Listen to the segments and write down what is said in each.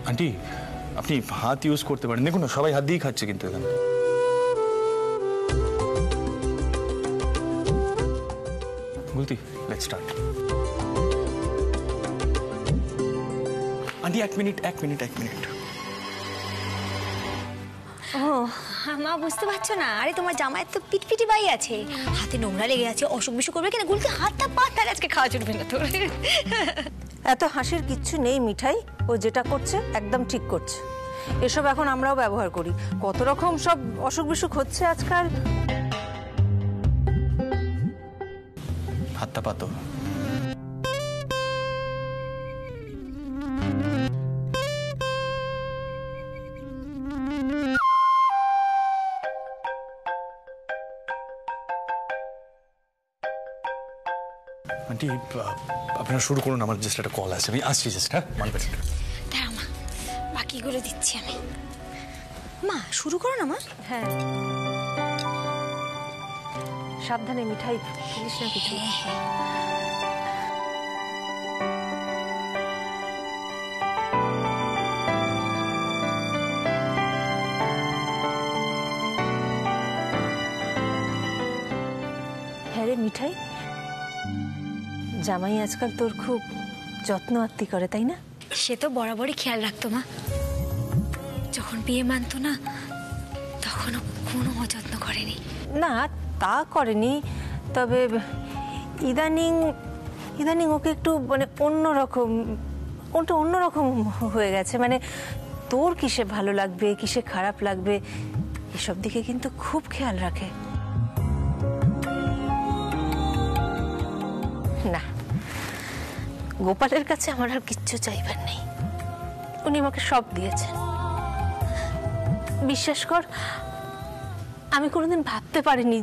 Aunty আপনি হাত use করতে পারেন, দেখুন না সবাই হাত দিয়েই খাচ্ছে কিন্তু এখানে। গুলতি লেটস স্টার্ট। আন্টি এক মিনিট। ও মা বুঝতে পারছো না? আরে তোমার জামাইয়ের তো পিটপিটি বাই আছে, হাতে নোংরা লেগে আছে, অসুখ বিসুখ করবে কিনা। গুলতি হাতটা পাতার আজকে খাওয়া চলবে না তোর। এত হাসির কিচ্ছু নেই মিঠাই, ও যেটা করছে একদম ঠিক করছে। এসব এখন আমরাও ব্যবহার করি, কত রকম সব অসুখ বিসুখ হচ্ছে আজকাল। হাতটা পাতো। আন্টি আপনারা শুরু করুন, আমার জাস্ট একটা কল আছে, আমি আসছি জাস্ট। হ্যাঁ মাল পেটে দাঁড়া মা, বাকিগুলো দিচ্ছি আমি। মা শুরু করো না মা। হ্যাঁ সাবধানে মিঠাই, ফেলিস না কিছু। হ্যাঁ রে মিঠাই, জামাই আজকাল তোর খুব যত্ন আত্তি করে তাই না? সে তো বরাবরই খেয়াল রাখতো মা, যখন বিয়ে মানতো না তখনও কোনো অযত্ন করেনি। না তা করেনি, তবে ইদানিং ওকে একটু মানে অন্যরকম হয়ে গেছে। মানে তোর কিসে ভালো লাগবে কিসে খারাপ লাগবে এসব দিকে কিন্তু খুব খেয়াল রাখে। না গোপালের কাছে আমার আর কিচ্ছু চাইবার নেই, উনি আমাকে সব দিয়েছেন। বিশ্বাস কর আমি কোনোদিন ভাবতে পারিনি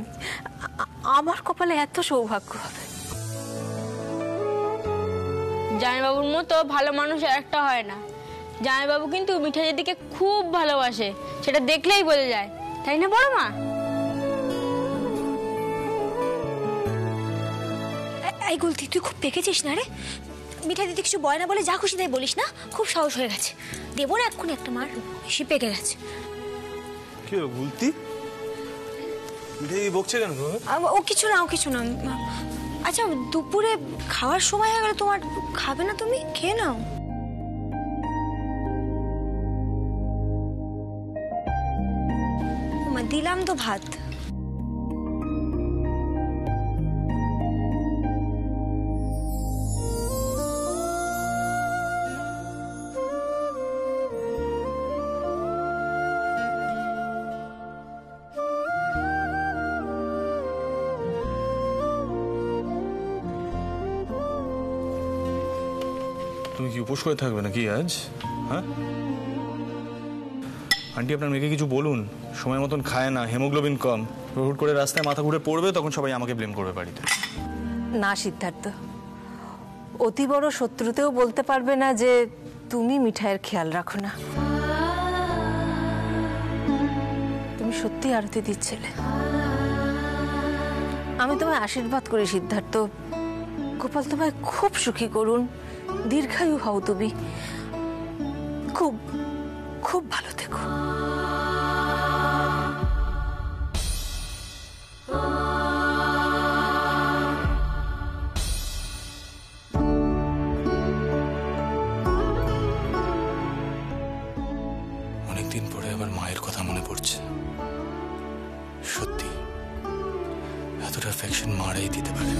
আমার কপালে এত সৌভাগ্য হবে। জামাইবাবুর মতো ভালো মানুষ একটা হয় না। জামাইবাবু কিন্তু মিঠাইয়ের দিকে খুব ভালোবাসে, সেটা দেখলেই বোঝা যায়, তাই না বড় মা? এই গুলতি তুই খুব পেকেছিস না রে? মিঠাই দিদি কিছু বয় না বলে যা খুশি তাই বলিস না, খুব সাহস হয়ে গেছে। দেবো না এক্ষুনি একটা মার, বেশি পেকে গেছে। কি হলো গুলতি, মিঠাই বকছে কেন? ও কিছু না। আচ্ছা দুপুরে খাওয়ার সময় হয়ে গেল তোমার, খাবে না তুমি? খেয়ে নাও। দিলাম তো ভাত। তুমি কি উপোস করে থাকবে নাকি আজ? হ্যাঁ আন্টি আপনার মেয়েকে কিছু বলুন, সময় মতন খায় না, হিমোগ্লোবিন কম, হুট করে রাস্তায় মাথা ঘুরে পড়বে, তখন সবাই আমাকে ব্লেম করবে বাড়িতে। না সিদ্ধার্থ, অতি বড় শত্রুতেও বলতে পারবে না যে তুমি মিঠাইয়ের খেয়াল রাখো না। তুমি সত্যি আরতি দিচ্ছিলে। আমি তোমায় আশীর্বাদ করি সিদ্ধার্থ, গোপাল তোমায় খুব সুখী করুন, দীর্ঘায়ু হও তুমি, খুব খুব ভালো থেকো। অনেকদিন পরে আবার মায়ের কথা মনে পড়ছে। সত্যি এতটা অ্যাফেকশন মারাই দিতে পারে।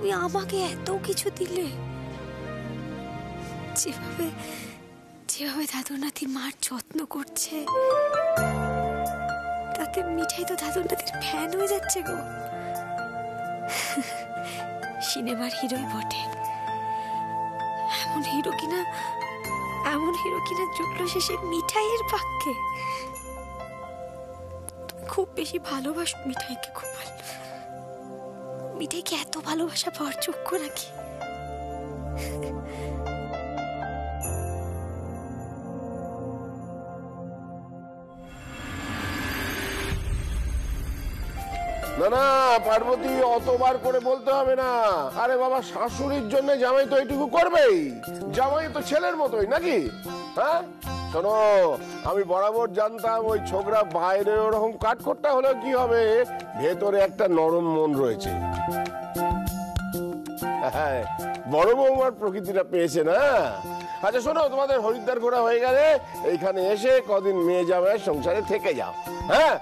তুই আমাকে এত কিছু দিলে, যেভাবে দাদুর নাতি মার যত্ন করছে, তাতে মিঠাই তো দাদুর নাতির ফ্যান হয়ে যাচ্ছে গো। সিনেমার হিরোই বটে, এমন হিরো কিনা এমন হিরো কিনা জুটলো শেষে মিঠাইয়ের পাক্কে। তুমি খুব বেশি ভালোবাসো মিঠাইকে গোপাল। মিঠাইকে এত ভালোবাসা পাওয়ার যোগ্য নাকি? না না পার্বতী, অতবার করে বলতে হবে না। আরে বাবা, শাশুড়ির জন্য জামাই তো এইটুকু করবেই। জামাই তো ছেলের মতোই নাকি? হ্যাঁ শোনো, আমি বরাবর জানতাম ওই ছোকরা বাইরে ওরকম কাঠখোট্টা হলেও কি হবে, ভেতরে একটা নরম মন রয়েছে। হ্যাঁ, বড় বৌমার প্রকৃতিটা পেয়েছে না। আচ্ছা শোনো, তোমাদের হরিদ্বার ঘোরা হয়ে গেলে এইখানে এসে কদিন মেয়ে জামাইয়ের সংসারে থেকে যাও। হ্যাঁ,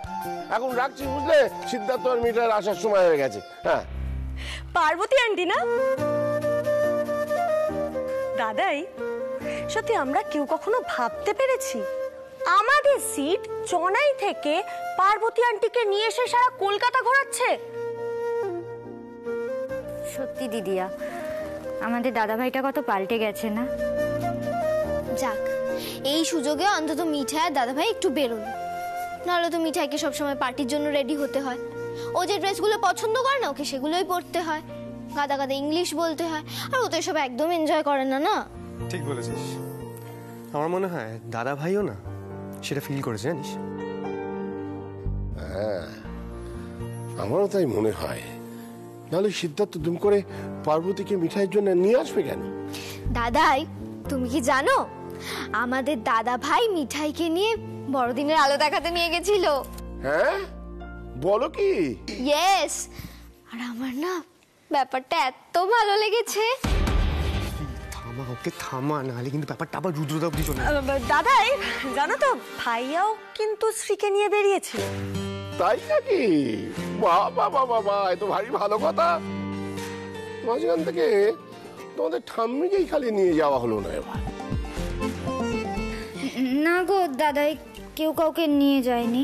এখন রাখছি বুঝলে, সিদ্ধার্থ আর মিঠাইয়ের আসার সময় হয়ে গেছে। হ্যাঁ, পার্বতী আন্টি না? দাদাই, সত্যি আমরা কেউ কখনো ভাবতে পেরেছি আমাদের সিট চনাই থেকে পার্বতী আন্টিকে নিয়ে এসে সারা কলকাতা ঘোরাচ্ছে? সত্যি দিদিয়া, আমাদের দাদাভাইটা কত পাল্টে গেছে না? যাক, এই সুযোগে অন্তত মিঠাই আর দাদাভাই একটু বেরোলো। নাহলে তো মিঠাইকে সবসময় পার্টির জন্য রেডি হতে হয়। ও যে ড্রেসগুলো পছন্দ করে না, ওকে সেগুলোই পরতে হয়। গাদা গাদা ইংলিশ বলতে হয়। আর ও তো এসব একদম এনজয় করে না। না, ঠিক বলেছিস। আমার মনে হয় দাদা ভাইও না সেটা ফিল করেছে, জানিস? হ্যাঁ, আমারও তাই মনে হয়। নাহলে সিদ্ধার্থ দুম করে পার্বতীকে মিঠাইয়ের জন্য নিয়ে আসবে কেন? দাদাই, তুমি কি জানো আমাদের দাদা ভাই মিঠাইকে নিয়ে বড়দিনের আলো দেখাতে নিয়ে গেছিল? হ্যাঁ, বলো কি? ইয়েস। আর আমার না ব্যাপারটা এত ভালো লেগেছে। থামা, ওকে থামা, নাহলে কিন্তু ব্যাপারটা আবার রুদ্রদা অব্দি চলে যাবে। দাদাই, জানো তো ভাইয়াও কিন্তু স্ত্রীকে নিয়ে বেরিয়েছিল। তাই নাকি? বাবা বাবা বাবা, এ তো ভারী ভালো কথা। মাঝখান থেকে তোমাদের ঠাম্মিকেই খালি নিয়ে যাওয়া হলো না এবার। না গো দাদাই, কেউ কাউকে নিয়ে যায়নি।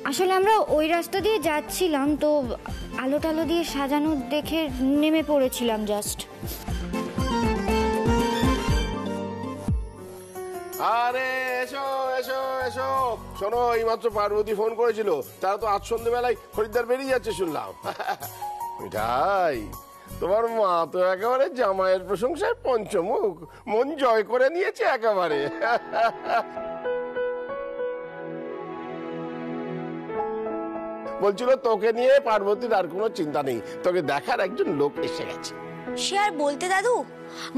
আসলে আমরা ওই রাস্তা দিয়ে যাচ্ছিলাম তো আলো টালো দিয়ে সাজানো দেখে নেমে পড়েছিলাম জাস্ট। আরে এসো এসো এসো, শোনো, এইমাত্র পার্বতী ফোন করেছিল। তারা তো আজ সন্ধ্যেবেলায় হরিদ্বার বেরিয়ে যাচ্ছে শুনলাম। মিঠাই, তোমার মা তো একেবারে জামাইয়ের প্রশংসায় পঞ্চমুখ, মন জয় করে নিয়েছে একেবারে। বলছিল তোকে নিয়ে পার্বতীর আর কোনো চিন্তা নেই, তোকে দেখার একজন লোক এসে গেছে। সে আর বলতে দাদু,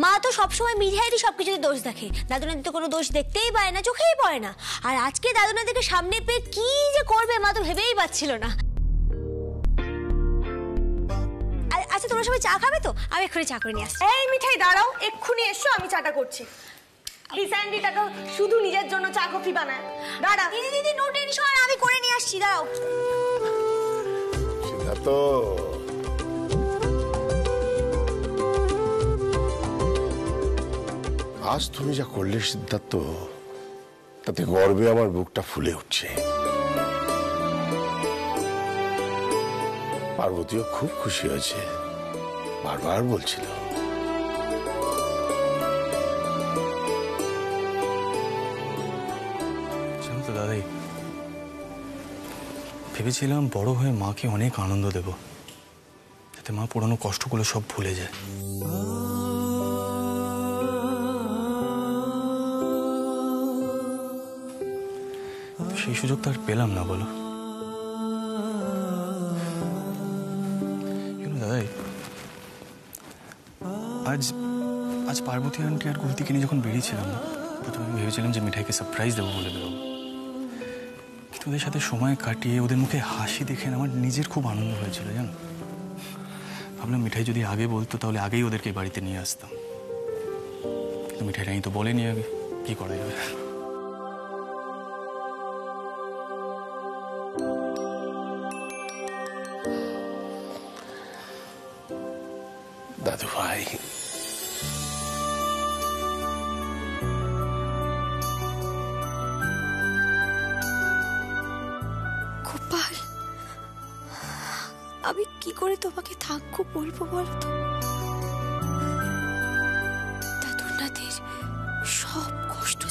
মা তো সবসময় মিঠাইয়েরই সবকিছুতে দোষ দেখে। দাদু নাদিতে কোনো দোষ দেখতেই পায় না, চোখেই পড়ে না। আর আজকে দাদু নাদিকে সামনে পেয়ে কি যে করবে মা তো ভেবেই পাচ্ছিল না। আচ্ছা, তোমরা সবাই চা খাবে তো? আমি এক্ষুনি চা করে নিয়ে আসছি। এই মিঠাই দাঁড়াও, এক্ষুনি এসো, আমি চাটা করছি। হিসান্ডিটাকে শুধু নিজের জন্য চা কফি বানায়। দাঁড়া দিদি দিদি, নো টেনশন, আমি করে নিয়ে আসছি, দাঁড়াও। সিদ্ধার্থ, আজ তুমি যা করলে সিদ্ধার্থ, তাতে গর্বে আমার বুকটা ফুলে উঠছে। পার্বতীও খুব খুশি হয়েছে, বারবার বলছিল। জানো তো দাদাই, ভেবেছিলাম বড় হয়ে মাকে অনেক আনন্দ দেব, যাতে মা পুরনো কষ্টগুলো সব ভুলে যায়। সেই সুযোগ তো আর পেলাম না, বলো। দাদাই, আজ আজ পার্বতী আন্টি আর গুলতিকে নিয়ে যখন বেরিয়েছিলাম, প্রথমে আমি ভেবেছিলাম যে মিঠাইকে সারপ্রাইজ দেবো বলে বেরোবো। কিন্তু ওদের সাথে সময় কাটিয়ে ওদের মুখে হাসি দেখে আমার নিজের খুব আনন্দ হয়েছিল, জানো। ভাবলাম মিঠাই যদি আগে বলতো তাহলে আগেই ওদেরকে বাড়িতে নিয়ে আসতাম। কিন্তু মিঠাই নাই তো বলেনি আগে, কি করা যাবে। দাদু ভাই, গোপাল, আমি কি করে তোমাকে থাকবো বলবো বলো তো? দাদু নাদির সব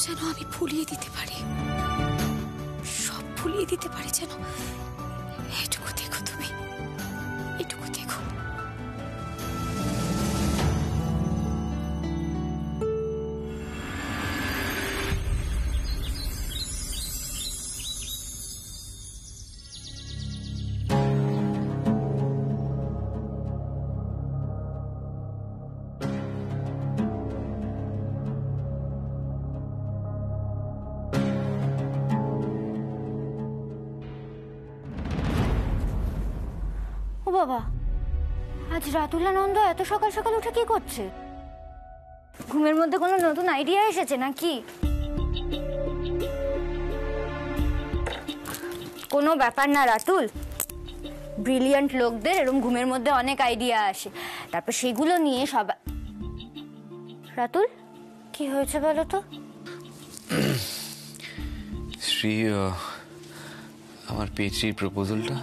যেন আমি ভুলিয়ে দিতে পারি, সব ভুলিয়ে দিতে পারি যেন। এটুকু দেখো তুমি, এটুকু দেখো। ও বাবা, আজ রাতুলানন্দ এত সকাল সকাল উঠে কি করছে? ঘুমের মধ্যে কোনো নতুন আইডিয়া এসেছে নাকি? কোনো ব্যাপার না রাতুল, ব্রিলিয়ান্ট লোকদের এরকম ঘুমের মধ্যে অনেক আইডিয়া আসে, তারপর সেগুলো নিয়ে সবাই। রাতুল, কি হয়েছে বলো তো? শ্রী, আমার পিএইচডি প্রপোজালটা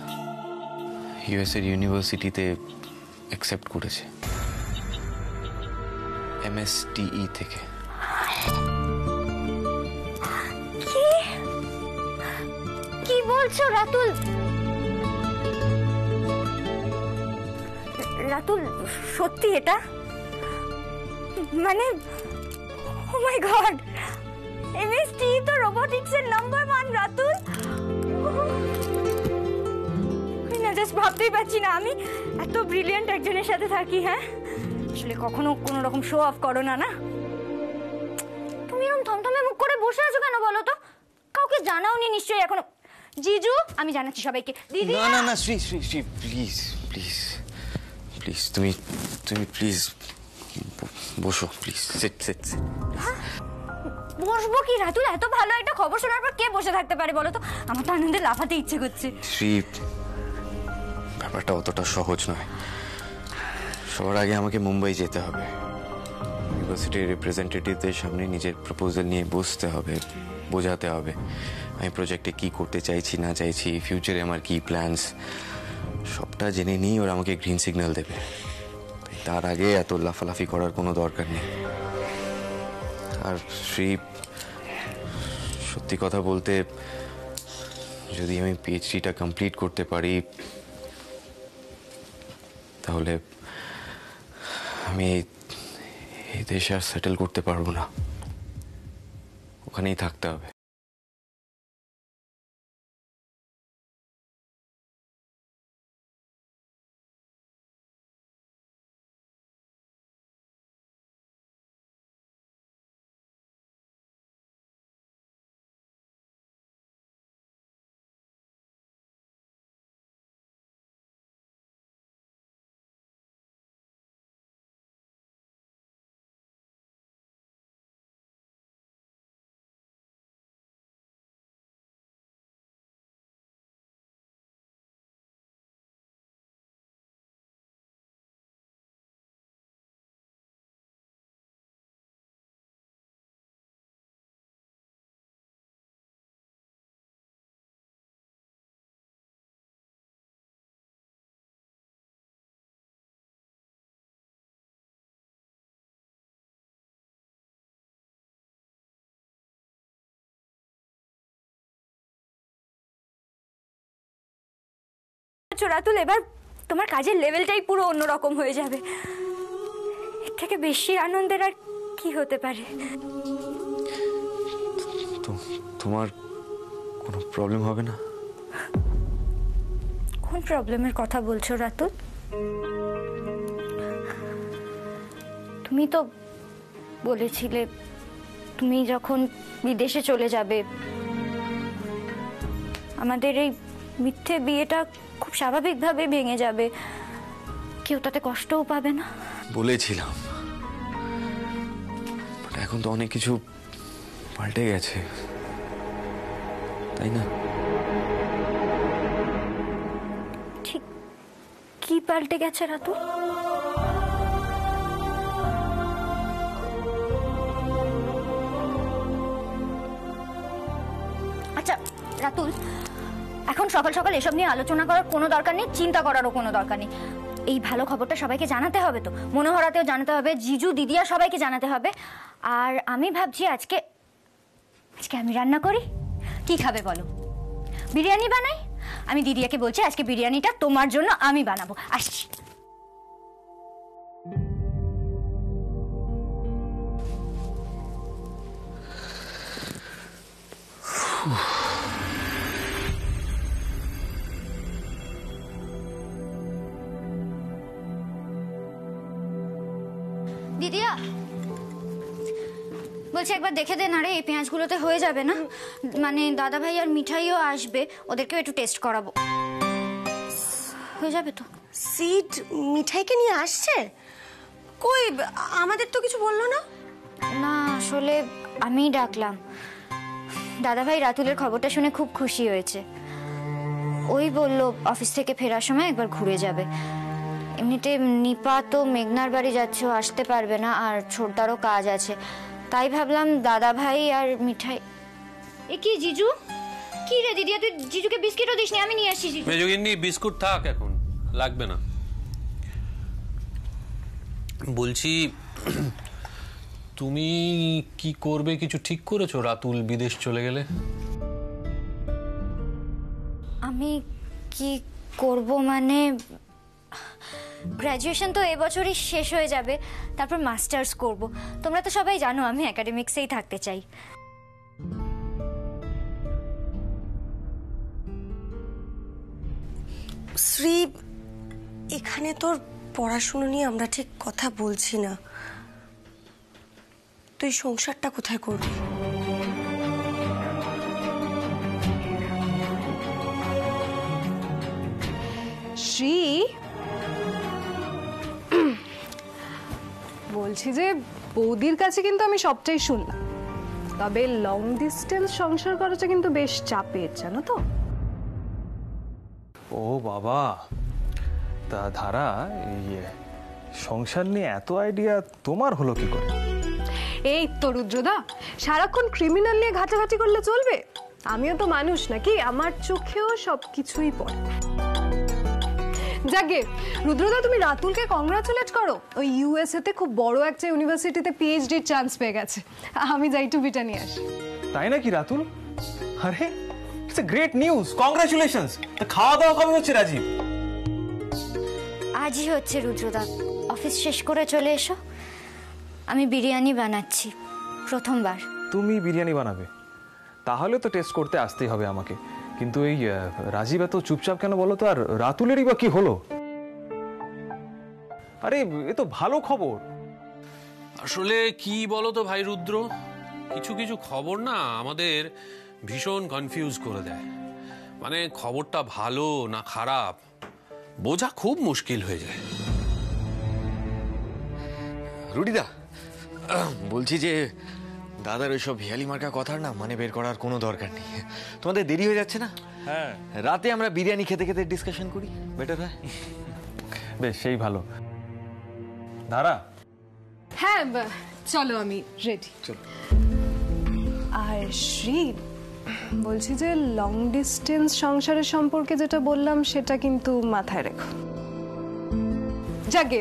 ইউএস এর ইউনিভার্সিটিতে অ্যাকসেপ্ট করেছে, MSTE থেকে। কি বলছো রাতুল? রাতুল, সত্যি এটা? মানে ও মাই গড, MSTE তো রোবোটিক্স এর নাম্বার 1 রাতুল। না, জাস্ট ভাবতেই পারছি না আমি এত ব্রিলিয়ান্ট একজনের সাথে থাকি। হ্যাঁ, আসলে কখনো কোনো রকম শো অফ করো না, না? তুমি এরকম থমথমে মুখ করে বসে আছো কেন বলো তো? কাউকে জানাওনি নিশ্চয়ই এখনো? জিজু, আমি জানাচ্ছি সবাইকে। দিদি, না না না, Shri Shri Shri, please please please, তুমি তুমি প্লিজ বসো, প্লিজ। Seat seat. বসবো কি রাতুল? এত ভালো একটা খবর শোনার পর কে বসে থাকতে পারে বলো তো? আমার তো আনন্দে লাফাতে ইচ্ছে করছে। শ্রী, ব্যাপারটা অতটা সহজ নয়। সবার আগে আমাকে মুম্বাই যেতে হবে, ইউনিভার্সিটির রিপ্রেজেন্টেটিভদের সামনে নিজের প্রপোজাল নিয়ে বসতে হবে, বোঝাতে হবে আমি প্রজেক্টে কি করতে চাইছি না চাইছি, ফিউচারে আমার কি প্ল্যানস, সবটা জেনে নিই ওরা আমাকে গ্রিন সিগন্যাল দেবে। তার আগে এত লাফালাফি করার কোনো দরকার নেই। আর শ্রী, সত্যি কথা বলতে যদি আমি পিএইচডিটা কমপ্লিট করতে পারি তাহলে আমি এই দেশে আর সেটেল করতে পারবো না, ওখানেই থাকতে হবে। রাতুল, এবার তোমার কাজের লেভেলটাই পুরো অন্যরকম হয়ে যাবে। এর থেকে বেশি আনন্দের আর কি হতে পারে? তোমার কোনো প্রবলেম হবে না? কোন প্রবলেমের কথা বলছো রাতুল? তুমি তো বলেছিলে তুমি যখন বিদেশে চলে যাবে আমাদের এই মিথ্যে বিয়েটা খুব স্বাভাবিকভাবে ভেঙে যাবে, কেউ তাতে কষ্টও পাবে না। বলেছিলাম, এখন তো অনেক কিছু পাল্টে গেছে, তাই না? ঠিক কি পাল্টে গেছে রাতুল? আচ্ছা রাতুল, এখন সকাল সকাল এসব নিয়ে আলোচনা করার কোনো দরকার নেই, চিন্তা করারও কোনো দরকার নেই। এই ভালো খবরটা সবাইকে জানাতে হবে, তো মনোহরাতেও জানাতে হবে, জিজু দিদিয়া সবাইকে জানাতে হবে। আর আমি ভাবছি আজকে আজকে আমি রান্না করি, কি খাবে বলো? বিরিয়ানি বানাই? আমি দিদিয়াকে বলছি আজকে বিরিয়ানিটা তোমার জন্য আমি বানাবো। আসছি। দিদিয়া বলছি একবার দেখে দে না রে, এই পেঁয়াজগুলোতে হয়ে যাবে না? মানে দাদা ভাই আর মিঠাইও আসবে, ওদেরকেও একটু টেস্ট করাবো। হয়ে যাবে তো? সিড মিঠাইকে নিয়ে আসছে? কই, আমাদের তো কিছু বললো না। না আসলে আমিই ডাকলাম। দাদা ভাই রাতুলের খবরটা শুনে খুব খুশি হয়েছে। ওই বলল অফিস থেকে ফেরার সময় একবার ঘুরে যাবে। এমনিতে নিপা তো মেঘনার বাড়ি যাচ্ছে, ও আসতে পারবে না, আর ছোটদারও কাজ আছে, তাই ভাবলাম দাদা ভাই আর মিঠাই। এ কি জিজু? কি রে দিদিয়া, তুই জিজুকে বিস্কিটও দিসনি? আমি নিয়ে আসছি। জিজু মেজগিন্নি বিস্কুট থাক, এখন লাগবে না। বলছি তুমি কি করবে কিছু ঠিক করেছো রাতুল বিদেশ চলে গেলে? আমি কি করব মানে, গ্র্যাজুয়েশন তো এবছরই শেষ হয়ে যাবে, তারপর মাস্টার্স করব। তোমরা তো সবাই জানো আমি একাডেমিক্সেই থাকতে চাই। শ্রী, এখানে তোর পড়াশুনো নিয়ে আমরা ঠিক কথা বলছি না। তুই সংসারটা কোথায় করবি? শ্রী, বলছি যে বৌদির কাছে কিন্তু আমি সবটাই শুনলাম, তবে লং ডিস্টেন্স সংসার করাটা কিন্তু বেশ চাপের, জানো তো? ও বাবা, তা ধারা এই সংসার নিয়ে এত আইডিয়া তোমার হলো কি করে? এই তো রুদ্রদা, সারাক্ষণ ক্রিমিনাল নিয়ে ঘাটাঘাটি করলে চলবে? আমিও তো মানুষ নাকি, আমার চোখেও সবকিছুই পড়ে। যাকে রুদ্রদা, তুমি রাতুলকে কংগ্রাচুলেট করো, ওই ইউএসএ তে খুব বড় একটা ইউনিভার্সিটিতে পিএইচডির চান্স পেয়ে গেছে। আমি যাই টুপিটা নিয়ে আসি। তাই নাকি রাতুল? আরে it's a great news, congratulations. তা খাওয়া দাওয়া কবে হচ্ছে রাজীব? আজই হচ্ছে রুদ্রদা, অফিস শেষ করে চলে এসো। আমি বিরিয়ানি বানাচ্ছি প্রথমবার। তুমি বিরিয়ানি বানাবে? তাহলে তো টেস্ট করতে আসতেই হবে আমাকে। কিন্তু এই রাজীব এত চুপচাপ কেন বলো তো? আর রাতুলেরই বা কি হলো? আরে এ তো ভালো খবর। আসলে কি বলো তো ভাই রুদ্র, কিছু কিছু খবর না আমাদের ভীষণ কনফিউজ করে দেয়। মানে খবরটা ভালো না খারাপ বোঝা খুব মুশকিল হয়ে যায়। রুডিদা, বলছি যে দাদার ওইসব হেয়ালি মার্কা কথার না মানে বের করার কোনো দরকার নেই। তোমাদের দেরি হয়ে যাচ্ছে না? হ্যাঁ, রাতে আমরা বিরিয়ানি খেতে খেতে ডিসকাশন করি, বেটার হয়। বেশ, সেই ভালো। ধারা, হ্যাঁ চলো, আমি রেডি। চলো। আর শ্রী, বলছি যে লং ডিস্টেন্স সংসারের সম্পর্কে যেটা বললাম সেটা কিন্তু মাথায় রেখো। যাকে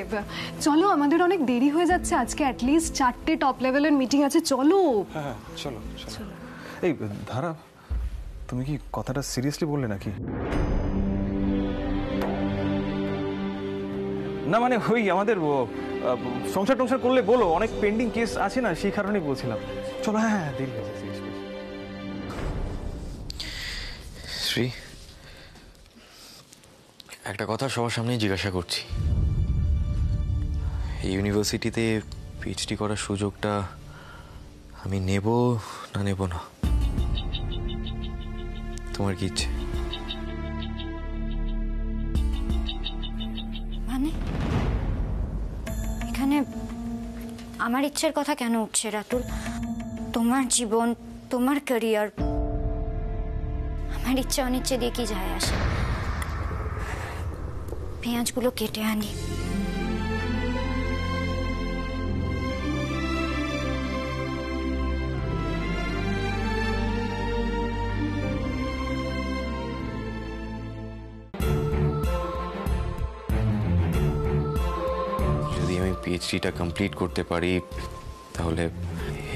চলো, আমাদের অনেক দেরি হয়ে যাচ্ছে, আজকে অ্যাটলিস্ট 4টে টপ লেভেলের মিটিং আছে। চলো। হ্যাঁ চলো চলো। এই ধারা, তুমি কি কথাটা সিরিয়াসলি বললে নাকি? না মানে ওই আমাদের সংসার টংসার করলে বলো, অনেক পেন্ডিং কেস আছে না, সেই কারণেই বলছিলাম। চলো। হ্যাঁ হ্যাঁ, দেরি হয়ে যাচ্ছে। শ্রী, একটা কথা সবার সামনেই জিজ্ঞাসা করছি, এই ইউনিভার্সিটিতে পিএইচডি করার সুযোগটা আমি নেব না নেব না? তোমার কি ইচ্ছে? মানে এখানে আমার ইচ্ছের কথা কেন উঠছে রাতুল? তোমার জীবন, তোমার ক্যারিয়ার, আমার ইচ্ছে অনিচ্ছে দিয়ে কি যায় আসে? পেঁয়াজগুলো কেটে আনি। যদি আমি পিএইচডিটা কমপ্লিট করতে পারি তাহলে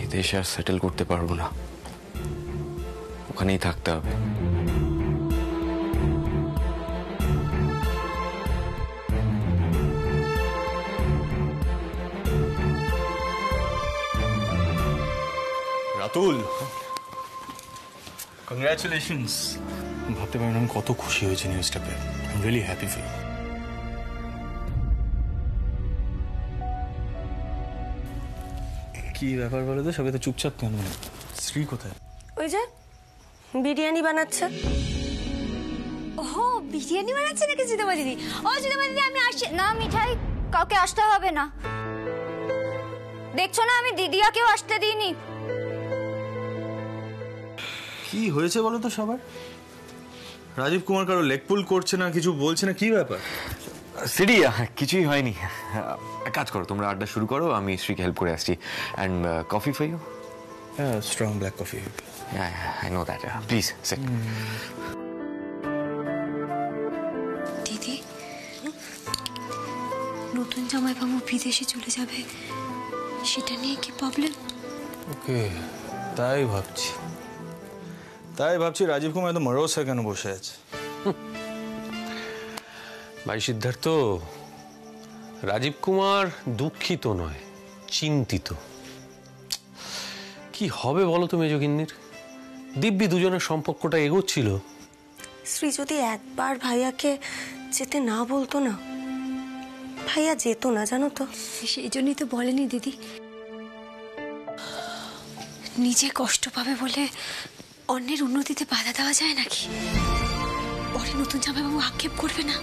এই দেশে আর সেটেল করতে পারবো না। ওখানেই থাকতে হবে। রাতুল, কংগ্রাচুলেশনস। ভাবতে পারি না আমি কত খুশি হয়েছি নিউজটা পেয়ে। I am really happy for you. কি ব্যাপার বলো তো, সবাই তো চুপচাপ কেন? শ্রী কোথায়? ওই যে বিরিয়ানি বানাচ্ছে। ও বিরিয়ানি বানাচ্ছে নাকি জিদামা দিদি? ও জিদামা দিদি আমি আসছি না। মিঠাই, কাউকে আসতে হবে না। দেখছো না আমি দিদিয়াকেও আসতে দিইনি। কি হয়েছে বলো তো সবার? রাজীব কুমার কারো লেগ পুল করছে না, কিছু বলছে না, কি ব্যাপার? সিডি কিছুই হয়নি। এক কাজ করো, তোমরা আড্ডা শুরু করো, আমি শ্রীকে হেল্প করে আসছি। And coffee for you? Strong black coffee. I know that. Please sit. দিদি, নতুন জামাইবাবু বিদেশে চলে যাবে, সেটা নিয়ে কি প্রবলেম? ওকে, তাই ভাবছি রাজীব কুমার এত মরোসা কেন বসে আছে? ভাই সিদ্ধার্থ, রাজীব কুমার দুঃখিত নয়, চিন্তিত। কি হবে বলো তো মেজগিন্নির? দিব্যি দুজনের সম্পর্কটা এগোচ্ছিল। শ্রী যদি একবার ভাইয়াকে যেতে না বলতো না, ভাইয়া যেত না, জানো তো। সেই জন্যই তো বলেনি দিদি। নিজে কষ্ট পাবে বলে অন্যের উন্নতিতে বাধা দেওয়া যায় নাকি? পরে নতুন জামাইবাবু আক্ষেপ করবে না?